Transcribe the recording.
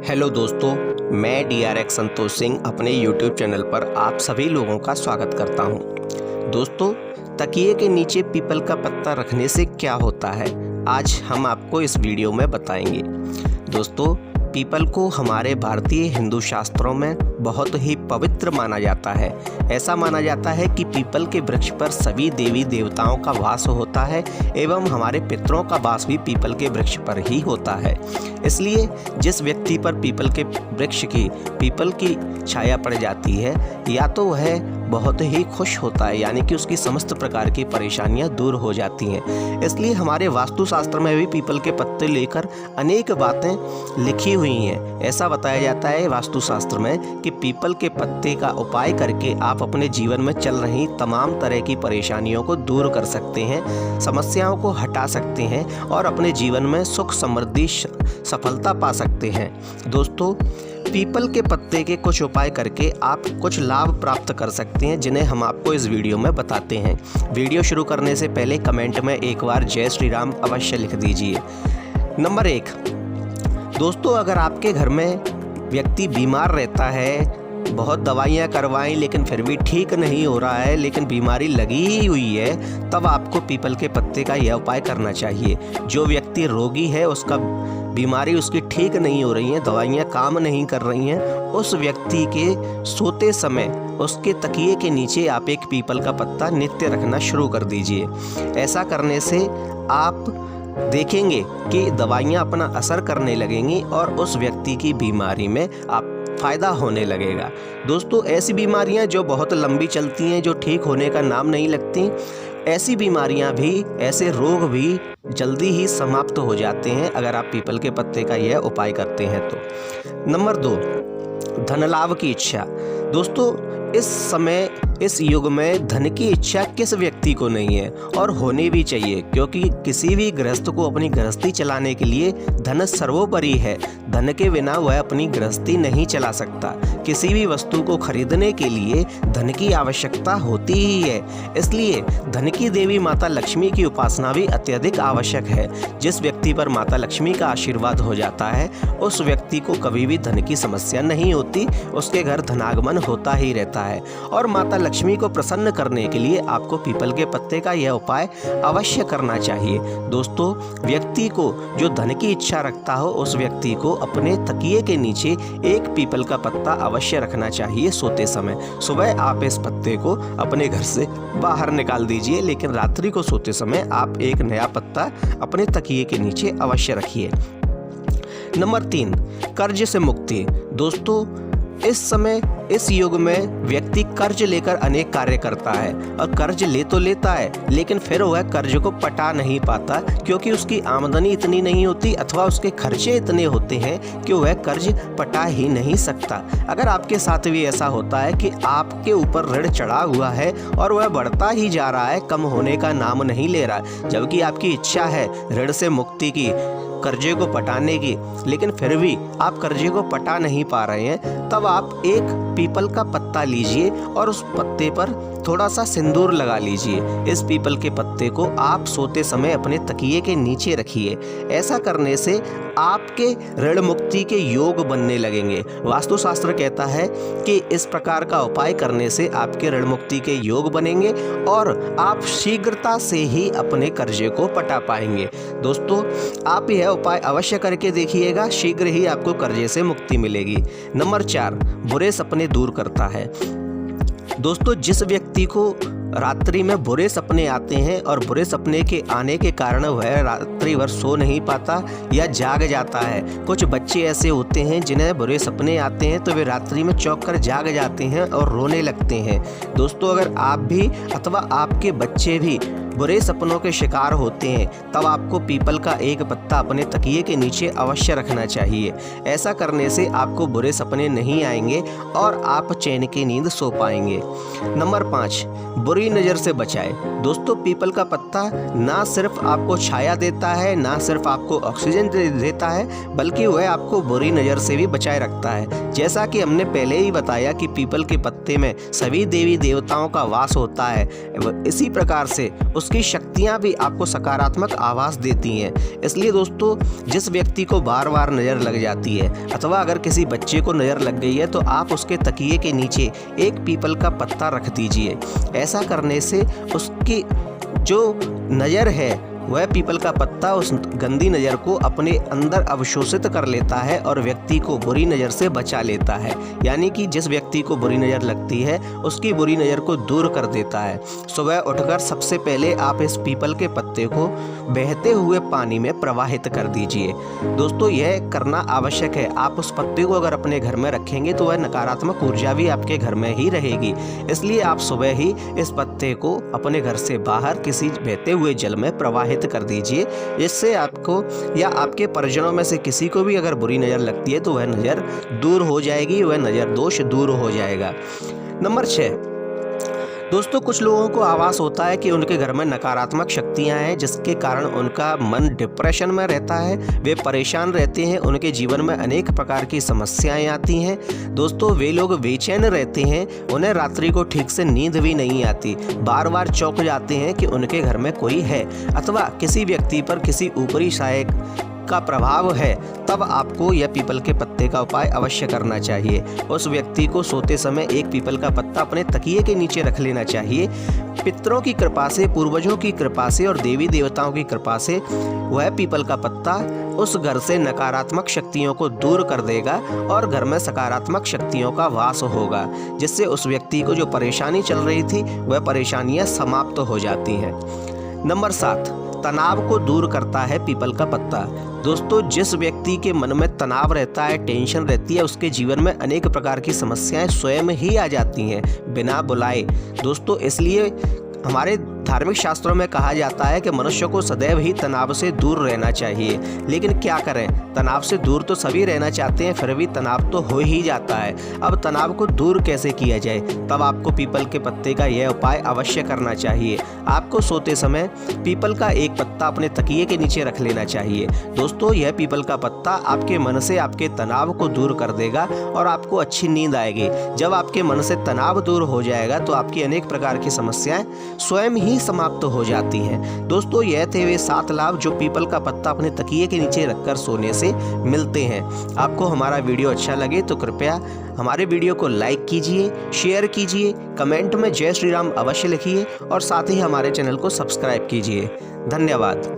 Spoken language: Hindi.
हेलो दोस्तों, मैं DRX संतोष सिंह अपने YouTube चैनल पर आप सभी लोगों का स्वागत करता हूं। दोस्तों, तकिए के नीचे पीपल का पत्ता रखने से क्या होता है, आज हम आपको इस वीडियो में बताएंगे। दोस्तों, पीपल को हमारे भारतीय हिंदू शास्त्रों में बहुत ही पवित्र माना जाता है। ऐसा माना जाता है कि पीपल के वृक्ष पर सभी देवी देवताओं का वास होता है एवं हमारे पितरों का वास भी पीपल के वृक्ष पर ही होता है। इसलिए जिस व्यक्ति पर पीपल के वृक्ष की पीपल की छाया पड़ जाती है, या तो वह बहुत ही खुश होता है, यानी कि उसकी समस्त प्रकार की परेशानियां दूर हो जाती हैं। इसलिए हमारे वास्तुशास्त्र में भी पीपल के पत्ते लेकर अनेक बातें लिखी हुई हैं। ऐसा बताया जाता है वास्तुशास्त्र में कि पीपल के पत्ते का उपाय करके आप अपने जीवन में चल रही तमाम तरह की परेशानियों को दूर कर सकते हैं, समस्याओं को हटा सकते हैं और अपने जीवन में सुख समृद्धि सफलता पा सकते हैं। दोस्तों, पीपल के पत्ते के कुछ उपाय करके आप कुछ लाभ प्राप्त कर सकते हैं, जिन्हें हम आपको इस वीडियो में बताते हैं। वीडियो शुरू करने से पहले कमेंट में एक बार जय श्री राम अवश्य लिख दीजिए। नंबर 1, दोस्तों, अगर आपके घर में व्यक्ति बीमार रहता है, बहुत दवाइयाँ करवाएं लेकिन फिर भी ठीक नहीं हो रहा है, लेकिन बीमारी लगी ही हुई है, तब आपको पीपल के पत्ते का यह उपाय करना चाहिए। जो व्यक्ति रोगी है, उसका बीमारी उसकी ठीक नहीं हो रही है, दवाइयाँ काम नहीं कर रही हैं, उस व्यक्ति के सोते समय उसके तकिए के नीचे आप एक पीपल का पत्ता नित्य रखना शुरू कर दीजिए। ऐसा करने से आप देखेंगे कि दवाइयाँ अपना असर करने लगेंगी और उस व्यक्ति की बीमारी में आप फ़ायदा होने लगेगा। दोस्तों, ऐसी बीमारियां जो बहुत लंबी चलती हैं, जो ठीक होने का नाम नहीं लगती, ऐसी बीमारियां भी, ऐसे रोग भी जल्दी ही समाप्त हो जाते हैं अगर आप पीपल के पत्ते का यह उपाय करते हैं तो। नंबर 2, धन लाभ की इच्छा। दोस्तों, इस समय इस युग में धन की इच्छा किस व्यक्ति को नहीं है, और होनी भी चाहिए, क्योंकि किसी भी गृहस्थ को अपनी गृहस्थी चलाने के लिए धन सर्वोपरि है। धन के बिना वह अपनी गृहस्थी नहीं चला सकता। किसी भी वस्तु को खरीदने के लिए धन की आवश्यकता होती ही है। इसलिए धन की देवी माता लक्ष्मी की उपासना भी अत्यधिक आवश्यक है। जिस व्यक्ति पर माता लक्ष्मी का आशीर्वाद हो जाता है, उस व्यक्ति को कभी भी धन की समस्या नहीं होती, उसके घर धनागमन होता ही रहता है। और माता लक्ष्मी को प्रसन्न करने के लिए आपको पीपल के पत्ते का यह उपाय अवश्य करना चाहिए। दोस्तों, व्यक्ति को जो धन की इच्छा रखता हो, उस व्यक्ति को अपने तकिए के नीचे एक पीपल का पत्ता अवश्य रखना चाहिए सोते समय। सुबह आप इस पत्ते को अपने घर से बाहर निकाल दीजिए, लेकिन रात्रि को सोते समय आप एक नया पत्ता अपने तकिए के नीचे अवश्य रखिए। नंबर 3, कर्ज से मुक्ति। दोस्तों, इस समय इस युग में व्यक्ति कर्ज लेकर अनेक कार्य करता है, और कर्ज ले तो लेता है, लेकिन फिर वह कर्ज को पटा नहीं पाता, क्योंकि उसकी आमदनी इतनी नहीं होती अथवा उसके खर्चे इतने होते हैं कि वह कर्ज पटा ही नहीं सकता। अगर आपके साथ भी ऐसा होता है कि आपके ऊपर ऋण चढ़ा हुआ है और वह बढ़ता ही जा रहा है, कम होने का नाम नहीं ले रहा, जबकि आपकी इच्छा है ऋण से मुक्ति की, कर्जे को पटाने की, लेकिन फिर भी आप कर्जे को पटा नहीं पा रहे हैं, तब आप एक पीपल का पत्ता लीजिए और उस पत्ते पर थोड़ा सा सिंदूर लगा लीजिए। इस पीपल के पत्ते को आप सोते समय अपने तकिए के नीचे रखिए। ऐसा करने से आपके ऋण मुक्ति के योग बनने लगेंगे। वास्तुशास्त्र कहता है कि इस प्रकार का उपाय करने से आपके ऋण मुक्ति के योग बनेंगे और आप शीघ्रता से ही अपने कर्जे को पटा पाएंगे। दोस्तों, आप यह उपाय अवश्य करके देखिएगा, शीघ्र ही आपको कर्जे से मुक्ति मिलेगी। नंबर 4, बुरे सपने दूर करता है। दोस्तों, जिस व्यक्ति को रात्रि में बुरे सपने आते हैं और बुरे सपने के आने के कारण वह रात्रि भर सो नहीं पाता या जाग जाता है, कुछ बच्चे ऐसे होते हैं जिन्हें बुरे सपने आते हैं तो वे रात्रि में चौंक कर जाग जाते हैं और रोने लगते हैं। दोस्तों, अगर आप भी अथवा आपके बच्चे भी बुरे सपनों के शिकार होते हैं, तब आपको पीपल का एक पत्ता अपने तकिए के नीचे अवश्य रखना चाहिए। ऐसा करने से आपको बुरे सपने नहीं आएंगे और आप चैन की नींद सो पाएंगे। नंबर 5, बुरी बुरी नज़र से बचाए। दोस्तों, पीपल का पत्ता ना सिर्फ आपको छाया देता है, ना सिर्फ आपको ऑक्सीजन देता है, बल्कि वह आपको बुरी नज़र से भी बचाए रखता है। जैसा कि हमने पहले ही बताया कि पीपल के पत्ते में सभी देवी देवताओं का वास होता है, इसी प्रकार से उसकी शक्तियाँ भी आपको सकारात्मक आवाज़ देती हैं। इसलिए दोस्तों, जिस व्यक्ति को बार बार नज़र लग जाती है अथवा अगर किसी बच्चे को नज़र लग गई है तो आप उसके तकिए के नीचे एक पीपल का पत्ता रख दीजिए। ऐसा करने से उसकी जो नज़र है वह पीपल का पत्ता उस गंदी नज़र को अपने अंदर अवशोषित कर लेता है और व्यक्ति को बुरी नज़र से बचा लेता है। यानी कि जिस व्यक्ति को बुरी नज़र लगती है उसकी बुरी नज़र को दूर कर देता है। सुबह उठकर सबसे पहले आप इस पीपल के पत्ते को बहते हुए पानी में प्रवाहित कर दीजिए। दोस्तों, यह करना आवश्यक है। आप उस पत्ते को अगर अपने घर में रखेंगे तो वह नकारात्मक ऊर्जा भी आपके घर में ही रहेगी। इसलिए आप सुबह ही इस पत्ते को अपने घर से बाहर किसी बहते हुए जल में प्रवाहित कर दीजिए, जिससे आपको या आपके परिजनों में से किसी को भी अगर बुरी नज़र लगती है तो वह नज़र दूर हो जाएगी, वह नज़र दोष दूर हो जाएगा। नंबर 6, दोस्तों, कुछ लोगों को आभास होता है कि उनके घर में नकारात्मक शक्तियां हैं, जिसके कारण उनका मन डिप्रेशन में रहता है, वे परेशान रहते हैं, उनके जीवन में अनेक प्रकार की समस्याएं आती हैं। दोस्तों, वे लोग बेचैन रहते हैं, उन्हें रात्रि को ठीक से नींद भी नहीं आती, बार बार चौंक जाते हैं कि उनके घर में कोई है अथवा किसी व्यक्ति पर किसी ऊपरी साय का प्रभाव है। तब आपको यह पीपल के पत्ते का उपाय अवश्य करना चाहिए। उस व्यक्ति को सोते समय एक पीपल का पत्ता अपने तकिए के नीचे रख लेना चाहिए। पितरों की कृपा से, पूर्वजों की कृपा से और देवी देवताओं की कृपा से वह पीपल का पत्ता उस घर से नकारात्मक शक्तियों को दूर कर देगा और घर में सकारात्मक शक्तियों का वास होगा, जिससे उस व्यक्ति को जो परेशानी चल रही थी वह परेशानियां समाप्त हो जाती हैं। नंबर 7, तनाव को दूर करता है पीपल का पत्ता। दोस्तों, जिस व्यक्ति के मन में तनाव रहता है, टेंशन रहती है, उसके जीवन में अनेक प्रकार की समस्याएं स्वयं ही आ जाती हैं बिना बुलाए। दोस्तों, इसलिए हमारे धार्मिक शास्त्रों में कहा जाता है कि मनुष्य को सदैव ही तनाव से दूर रहना चाहिए। लेकिन क्या करें, तनाव से दूर तो सभी रहना चाहते हैं, फिर भी तनाव तो हो ही जाता है। अब तनाव को दूर कैसे किया जाए? तब आपको पीपल के पत्ते का यह उपाय अवश्य करना चाहिए। आपको सोते समय पीपल का एक पत्ता अपने तकिए के नीचे रख लेना चाहिए। दोस्तों, यह पीपल का पत्ता आपके मन से आपके तनाव को दूर कर देगा और आपको अच्छी नींद आएगी। जब आपके मन से तनाव दूर हो जाएगा तो आपकी अनेक प्रकार की समस्याएं स्वयं ही समाप्त हो जाती हैं। दोस्तों, यह थे वे 7 लाभ जो पीपल का पत्ता अपने तकिए के नीचे रखकर सोने से मिलते हैं। आपको हमारा वीडियो अच्छा लगे तो कृपया हमारे वीडियो को लाइक कीजिए, शेयर कीजिए, कमेंट में जय श्री राम अवश्य लिखिए और साथ ही हमारे चैनल को सब्सक्राइब कीजिए। धन्यवाद।